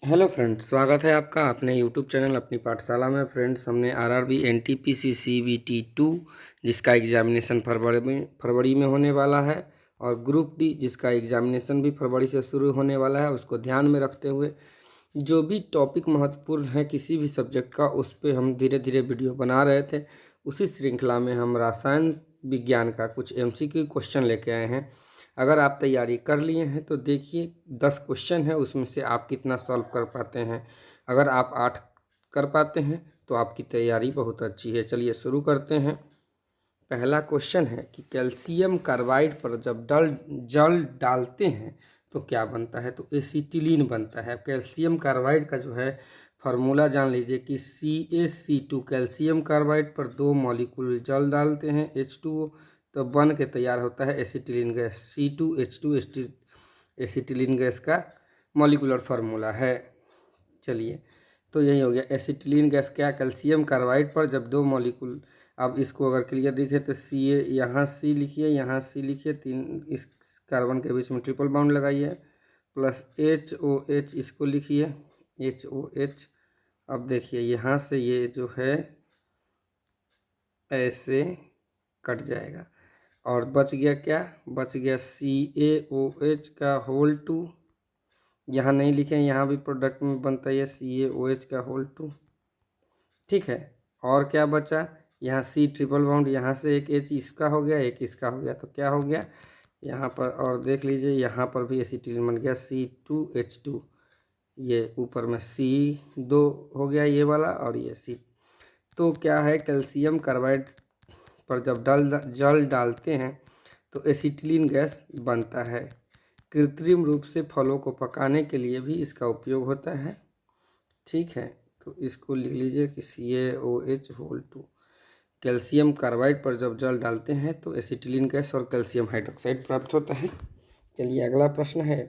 Hello friends, स्वागत है आपका अपने यूट्यूब चैनल अपनी पाठशाला में। फ्रेंड्स, हमने आरआरबी एनटीपीसी सीबीटी 2 जिसका एग्जामिनेशन फरवरी में होने वाला है, और ग्रुप डी जिसका एग्जामिनेशन भी फरवरी से शुरू होने वाला है, उसको ध्यान में रखते हुए जो भी टॉपिक महत्वपूर्ण है किसी भी सब्जेक्ट का, उस पर हम धीरे धीरे वीडियो बना रहे थे। उसी श्रृंखला में हम रसायन विज्ञान का कुछ एमसीक्यू क्वेश्चन लेके आए हैं। अगर आप तैयारी कर लिए हैं तो देखिए 10 क्वेश्चन है, उसमें से आप कितना सॉल्व कर पाते हैं। अगर आप 8 कर पाते हैं तो आपकी तैयारी बहुत अच्छी है। चलिए शुरू करते हैं। पहला क्वेश्चन है कि कैल्शियम कार्बाइड पर जब जल डालते हैं तो क्या बनता है। तो एसिटिलीन बनता है। कैल्शियम कार्बाइड का जो है फार्मूला जान लीजिए कि CaC2, कैल्शियम कार्बाइड पर 2 मॉलिक्यूल जल डालते हैं H2O, तो बन के तैयार होता है acetylene gas. C2H2 acetylene gas का मॉलिक्यूलर फार्मूला है। चलिए, तो यही हो गया एसिटिलीन गैस। क्या, कैल्शियम कार्बाइड पर जब 2 मॉलिक्यूल, अब इसको अगर क्लियर दिखे तो Ca यहाँ C लिखिए, यहाँ C लिखिए, 3 इस कार्बन के बीच में ट्रिपल बाउंड लगाइए, प्लस HOH इसको लिखिए HOH। अब देखिए यहाँ से ये जो है ऐसे कट जाएगा, और बच गया क्या, बच गया CaOH का होल 2। यहाँ नहीं लिखें, यहाँ भी प्रोडक्ट में बनता है CaOH का होल 2। ठीक है, और क्या बचा, यहाँ C ट्रिपल बाउंड, यहाँ से एक H इसका हो गया, एक इसका हो गया, तो क्या हो गया यहाँ पर, और देख लीजिए यहाँ पर भी एसिटिलीन बन गया C2H2। ये ऊपर में C2 हो गया ये वाला, और ये C। तो क्या है, कैल्शियम कार्बाइड पर जब जल डालते हैं तो एसिटिलीन गैस बनता है। कृत्रिम रूप से फलों को पकाने के लिए भी इसका उपयोग होता है। ठीक है, तो इसको लिख लीजिए कि CaOH होल 2। कैल्शियम कार्बाइड पर जब जल डालते हैं तो एसिटिलीन गैस और कैल्शियम हाइड्रोक्साइड प्राप्त होता है। चलिए अगला प्रश्न है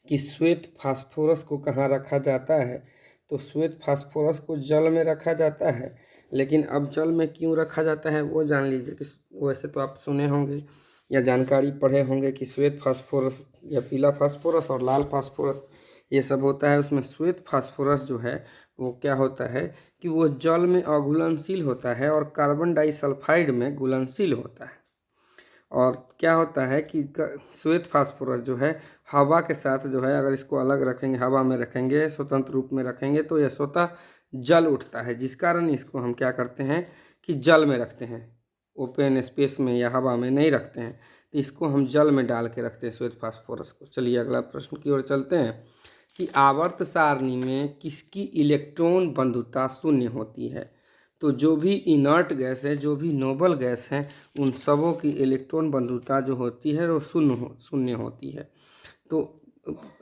कि श्वेत फास्फोरस को कहाँ रखा जाता है। तो श्वेत फास्फोरस को जल में रखा जाता है, लेकिन अब जल में क्यों रखा जाता है वो जान लीजिए। कि वैसे तो आप सुने होंगे या जानकारी पढ़े होंगे कि श्वेत फास्फोरस या पीला फास्फोरस और लाल फास्फोरस ये सब होता है। उसमें श्वेत फास्फोरस जो है वो क्या होता है कि वो जल में अघुलनशील होता है और कार्बन डाइसल्फाइड में घुलनशील होता है। और क्या होता है कि श्वेत फास्फोरस जो है हवा के साथ जो है, अगर इसको अलग रखेंगे, हवा में रखेंगे, स्वतंत्र रूप में रखेंगे, तो यह स्वतः जल उठता है, जिस कारण इसको हम क्या करते हैं कि जल में रखते हैं, ओपन स्पेस में या हवा में नहीं रखते हैं। तो इसको हम जल में डाल के रखते हैं श्वेत फास्फोरस को। चलिए अगला प्रश्न की ओर चलते हैं कि आवर्त सारणी में किसकी इलेक्ट्रॉन बंधुता शून्य होती है। तो जो भी इनर्ट गैस है, जो भी नोबल गैस है, उन सबों की इलेक्ट्रॉन बंधुता जो होती है वो शून्य होती है। तो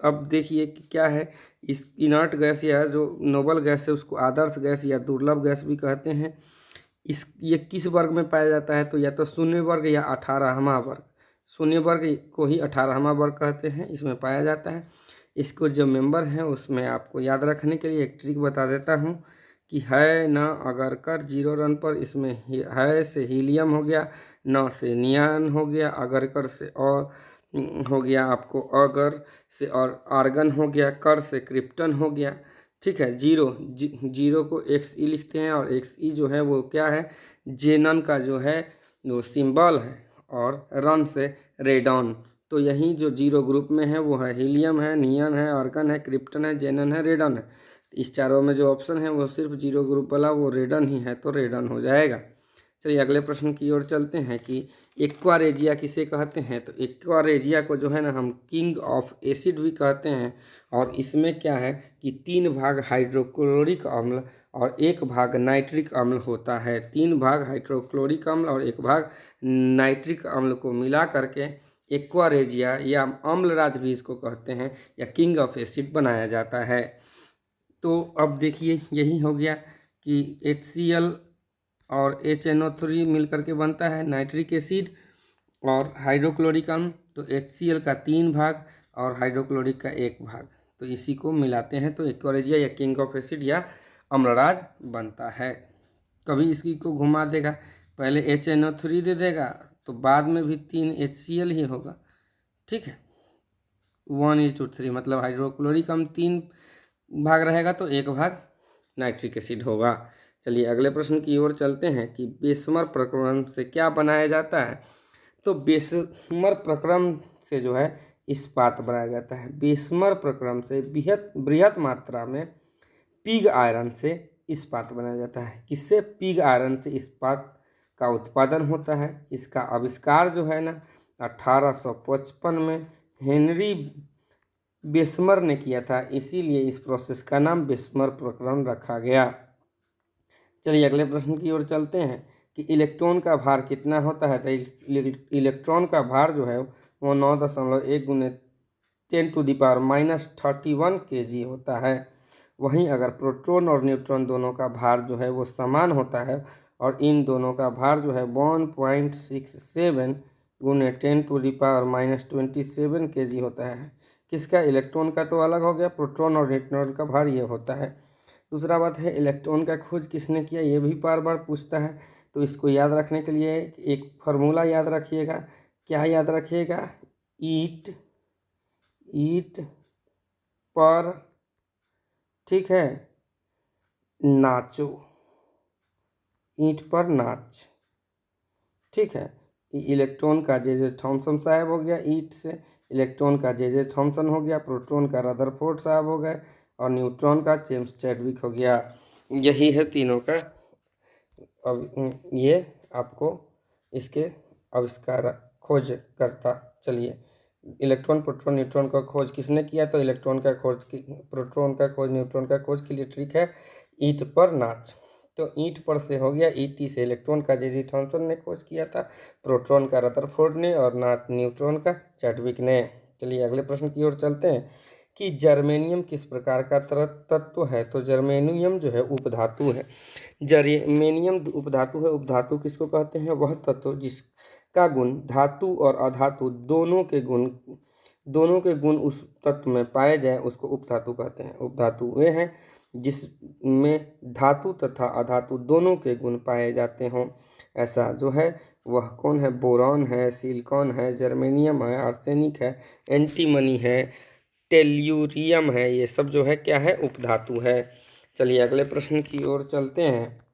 अब देखिए कि क्या है, इस इनर्ट गैस या जो नोबल गैस है उसको आदर्श गैस या दुर्लभ गैस भी कहते हैं। ये किस वर्ग में पाया जाता है, तो या तो शून्य वर्ग या 18वां वर्ग। शून्य वर्ग को ही 18वां वर्ग कहते हैं, इसमें पाया जाता है। इसको जो मेंबर हैं उसमें आपको याद रखने के लिए एक ट्रिक बता देता हूँ कि है न अगर कर 0 रन पर, इसमें है से हीलियम हो गया, न से नियान हो गया, अगर कर से और हो गया आपको अगर से, और आर्गन हो गया, कर से क्रिप्टन हो गया। ठीक है, जीरो को XE लिखते हैं, और XE जो है वो क्या है, जेनन का जो है वो सिंबल है, और रन से रेडॉन। तो यही जो 0 ग्रुप में है वो है हीलियम है, नियन है, आर्गन है, क्रिप्टन है, जेनन है, रेडन है। इस चारों में जो ऑप्शन है वो सिर्फ 0 ग्रुप वाला वो रेडन ही है, तो रेडन हो जाएगा। चलिए अगले प्रश्न की ओर चलते हैं कि एक्वारेजिया किसे कहते हैं। तो एक्वारेजिया को जो है ना हम किंग ऑफ एसिड भी कहते हैं। और इसमें क्या है कि 3 भाग हाइड्रोक्लोरिक अम्ल और 1 भाग नाइट्रिक अम्ल होता है। 3 भाग हाइड्रोक्लोरिक अम्ल और 1 भाग नाइट्रिक अम्ल को मिला करके एक्वारेजिया या अम्लराज भी इसको कहते हैं, या किंग ऑफ एसिड बनाया जाता है। तो अब देखिए यही हो गया कि HCl और HNO3 मिल करके बनता है नाइट्रिक एसिड और हाइड्रोक्लोरिक अम्ल। तो HCl का 3 भाग और हाइड्रोक्लोरिक का 1 भाग, तो इसी को मिलाते हैं तो एक्वारेजिया या किंग ऑफ एसिड या अम्लराज बनता है। कभी इसकी को घुमा देगा, पहले HNO3 दे देगा तो बाद में भी 3 HCl ही होगा। ठीक है, 1:3 मतलब हाइड्रोक्लोरिक अम्ल 3 भाग रहेगा तो 1 भाग नाइट्रिक एसिड होगा। चलिए अगले प्रश्न की ओर चलते हैं कि बेसमर प्रक्रमण से क्या बनाया जाता है। तो बेसमर प्रक्रम से जो है इस्पात बनाया जाता है। बेसमर प्रक्रम से बृहत मात्रा में पिग आयरन से इस्पात बनाया जाता है। किससे? पिग आयरन से इस्पात का उत्पादन होता है। इसका आविष्कार जो है ना 1855 में हेनरी बेसमर ने किया था, इसीलिए इस प्रोसेस का नाम बेसमर प्रक्रम रखा गया। चलिए अगले प्रश्न की ओर चलते हैं कि इलेक्ट्रॉन का भार कितना होता है। तो इलेक्ट्रॉन का भार जो है वो 9.1 × 10⁻³ kg होता है। वहीं अगर प्रोटॉन और न्यूट्रॉन दोनों का भार जो है वो समान होता है और इन दोनों का भार जो है 1.67 × 10⁻27 kg होता है। किसका? इलेक्ट्रॉन का तो अलग हो गया, प्रोटॉन और न्यूट्रॉन का भार ये होता है। दूसरा बात है इलेक्ट्रॉन का खोज किसने किया, ये भी बार बार पूछता है। तो इसको याद रखने के लिए एक फार्मूला याद रखिएगा। क्या याद रखिएगा? ईट पर, ठीक है, नाचो, ईंट पर नाच, ठीक है। इलेक्ट्रॉन का जे थॉमसन साहब हो गया ईट से, इलेक्ट्रॉन का जे थॉमसन हो गया, प्रोटॉन का रदरफोर्ड साहब हो गए और न्यूट्रॉन का जेम्स चैडविक हो गया। यही है तीनों का। अब ये आपको इसके आविष्कार खोज करता। चलिए इलेक्ट्रॉन प्रोटॉन न्यूट्रॉन का खोज किसने किया। तो इलेक्ट्रॉन का खोज, प्रोटॉन का खोज, न्यूट्रॉन का खोज के लिए ट्रिक है ईंट पर नाच। तो ईंट पर से हो गया ईटी से इलेक्ट्रॉन का जे थॉमसन ने खोज किया था, प्रोटॉन का रदरफोर्ड ने और न्यूट्रॉन का चैडविक ने। चलिए अगले प्रश्न की ओर चलते हैं कि जर्मेनियम किस प्रकार का तत्व है। तो जर्मेनियम जो है उपधातु है। जर्मेनियम उपधातु है। उपधातु किसको कहते हैं? वह तत्व जिसका गुण धातु और अधातु दोनों के गुण उस तत्व में पाए जाए उसको उपधातु कहते हैं। उपधातु वे हैं जिसमें धातु तथा अधातु दोनों के गुण पाए जाते हों। ऐसा जो है वह कौन है? बोरॉन है, सिलिकॉन है, जर्मेनियम है, आर्सेनिक है, एंटीमनी है, टेल्यूरियम है। ये सब जो है क्या है? उपधातु है। चलिए अगले प्रश्न की ओर चलते हैं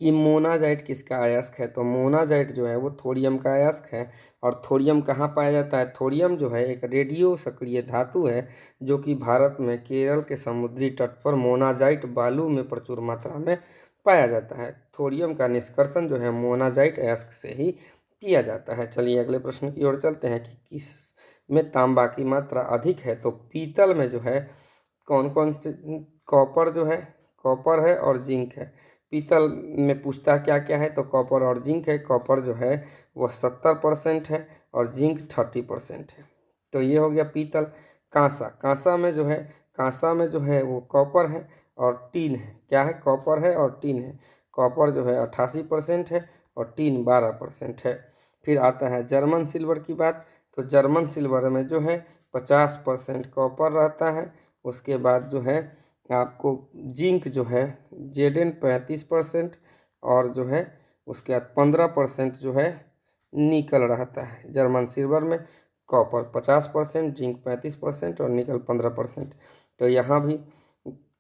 कि मोनाजाइट किसका अयस्क है। तो मोनाजाइट जो है वो थोरियम का अयस्क है। और थोरियम कहाँ पाया जाता है? थोरियम जो है एक रेडियो सक्रिय धातु है जो कि भारत में केरल के समुद्री तट पर मोनाजाइट बालू में प्रचुर मात्रा में पाया जाता है। थोरियम का निष्कर्षण जो है मोनाजाइट अयस्क से ही किया जाता है। चलिए अगले प्रश्न की ओर चलते हैं कि किस में तांबा की मात्रा अधिक है। तो पीतल में जो है कौन कौन से, कॉपर जो है, कॉपर है और जिंक है। पीतल में पूछता क्या क्या है। तो कॉपर और जिंक है। कॉपर जो है वह 70% है और जिंक 30% है। तो ये हो गया पीतल। कांसा, कांसा में जो है वो कॉपर है और टीन है। क्या है? कॉपर है और टीन है। कॉपर जो है 88% है और टीन 12% है। फिर आता है जर्मन सिल्वर की बात। तो जर्मन सिल्वर में जो है 50% कॉपर रहता है। उसके बाद जो है आपको जिंक जो है Zn 35% और जो है उसके बाद 15% जो है निकल रहता है। जर्मन सिल्वर में कॉपर 50%, जिंक 35% और निकल 15%। तो यहाँ भी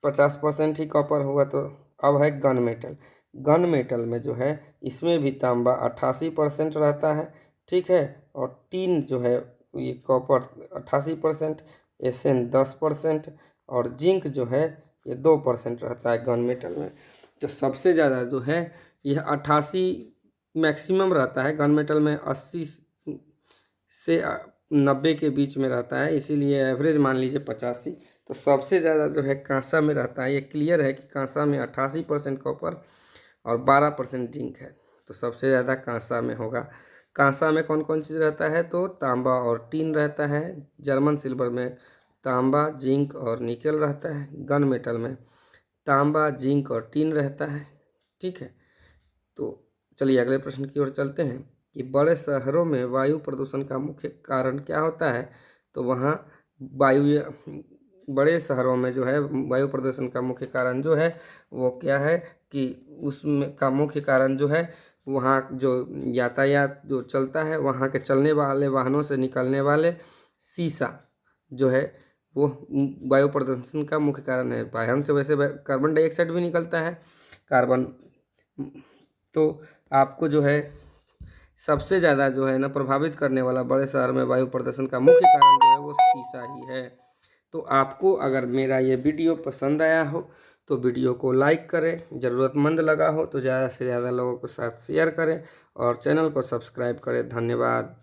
50% ही कॉपर हुआ। तो अब है गन मेटल। गन मेटल में जो है इसमें भी तांबा 88% रहता है, ठीक है। और टीन जो है ये कॉपर 88%, Sn 10% और जिंक जो है ये 2% रहता है गन मेटल में। तो सबसे ज़्यादा जो है यह 88 मैक्सिमम रहता है। गन मेटल में 80 से 90 के बीच में रहता है, इसीलिए एवरेज मान लीजिए 85। तो सबसे ज़्यादा जो है कांसा में रहता है। ये क्लियर है कि कांसा में 88% कॉपर और 12% जिंक है। तो सबसे ज़्यादा कांसा में होगा। कांसा में कौन कौन चीज़ रहता है? तो तांबा और टीन रहता है। जर्मन सिल्वर में तांबा, जिंक और निकेल रहता है। गन मेटल में तांबा, जिंक और टीन रहता है, ठीक है। तो चलिए अगले प्रश्न की ओर चलते हैं कि बड़े शहरों में वायु प्रदूषण का मुख्य कारण क्या होता है। तो वहाँ बड़े शहरों में जो है वायु प्रदूषण का मुख्य कारण जो है वो क्या है कि उसमें का मुख्य कारण जो है वहाँ जो यातायात जो चलता है, वहाँ के चलने वाले वाहनों से निकलने वाले शीशा जो है वो वायु प्रदूषण का मुख्य कारण है। वाहन से वैसे कार्बन डाइऑक्साइड भी निकलता है, कार्बन। तो आपको जो है सबसे ज़्यादा जो है ना प्रभावित करने वाला बड़े शहर में वायु प्रदूषण का मुख्य कारण जो है वो शीशा ही है। तो आपको अगर मेरा ये वीडियो पसंद आया हो तो वीडियो को लाइक करें, ज़रूरतमंद लगा हो तो ज़्यादा से ज़्यादा लोगों के साथ शेयर करें और चैनल को सब्सक्राइब करें। धन्यवाद।